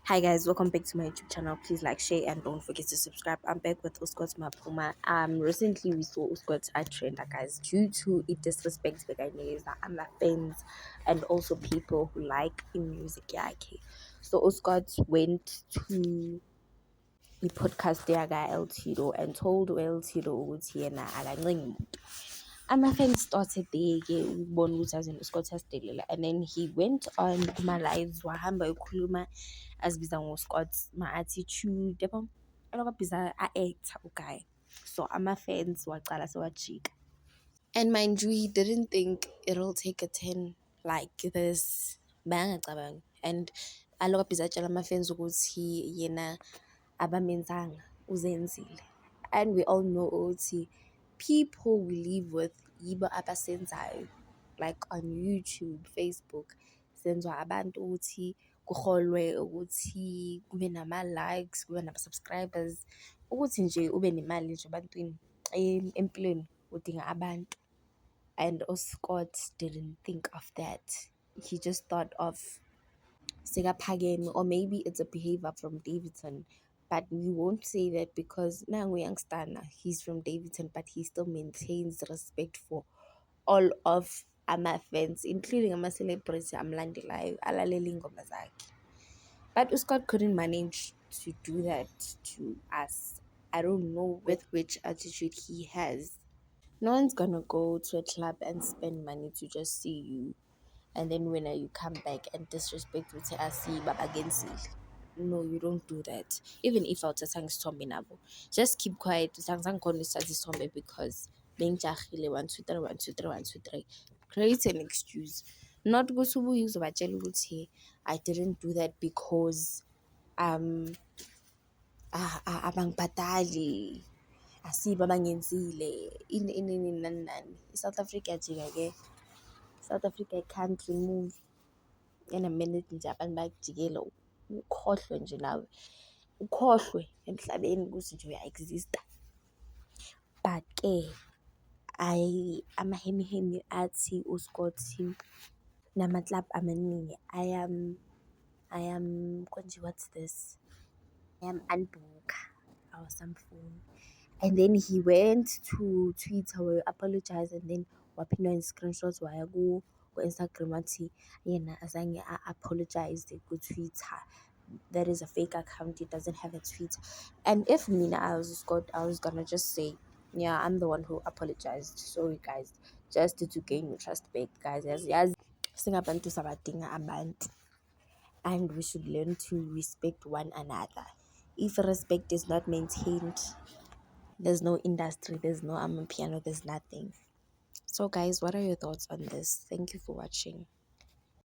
Hi guys, welcome back to my YouTube channel. Please like, share, and don't forget to subscribe. I'm back with Uskot Mapuma. Recently we saw Uskot at Trender, guys, due to it disrespects the guys that I'm fans and also people who like in music. Yeah, okay. So Uskot went to the podcast there guy El Tito and told El Tito ukuthi yena akancenge umuntu. Ama-fans started there-ke ukubona ukuthi azini uScott asidelela, and then he went on kuma-lives wahamba ekhuluma azibiza ngo-Scott ma-attitude yabo alokhu abhiza a-actor uguy. So ama-fans wacala sewajika, and mind you, he didn't think it'll take a turn like this. Bangacabangi, and alokhu abhiza atshela ama-fans ukuthi yena abamenzanga uzenzile, and we all know ukuthi people we live with yibo abasenzayo, like on YouTube, Facebook, senzwa abantu ukuthi kuholwe, ukuthi kube nama-likes, kube nama-subscribers, ukuthi nje ube nemali nje ebantwini. Empilweni udinga abantu, and uScott didn't think of that. He just thought of Sekaphakeme, or maybe it's a behavior from Davidson, but we won't say that because now youngster, he's from Davidson, but he still maintains respect for all of ama fans, including ama celebrity amlandelayo alalele ingoma zakhe. But Scott couldn't manage to do that to us. I don't know with which attitude he has. No one's gonna go to a club and spend money to just see you, and then when you come back and disrespect with asi baba genzile. No, you don't do that. Even if awuthathanga isithombe nabo, just keep quiet. Zangikhona isithatha isithombe because bengijahile 1 2 3 1 2 3 1 2 3. Create an excuse. Not ukuthi ubuye uzobatshela ukuthi I didn't do that because abangibhadali, asibo abangenzile, ini nani nani. I-South Africa jika-ke, South Africa i-country move in a minute nje abantu bayakujikela, ukhohlwe nje nawe, ukhohlwe emhlabeni ukuthi nje uya-exist-a. But-ke amahemihemi athi uScott nama-club amaningi konje, what's this, unbooker or some phone. And then he went to Twitter where apologized, and then waphinda screenshots waya ku-Instagram wathi yena azange a-apologized ku-Twitter. That is a fake account, it doesn't have a Twitter. And if mina I was Scott, I was gonna just say, yeah, I'm the one who apologized, sorry guys, just to gain your trust back, guys. Yazi singabantu sabadinga abantu, and we should learn to respect one another. If respect is not maintained, there's no industry, there's no piano, there's nothing. So guys, what are your thoughts on this? Thank you for watching.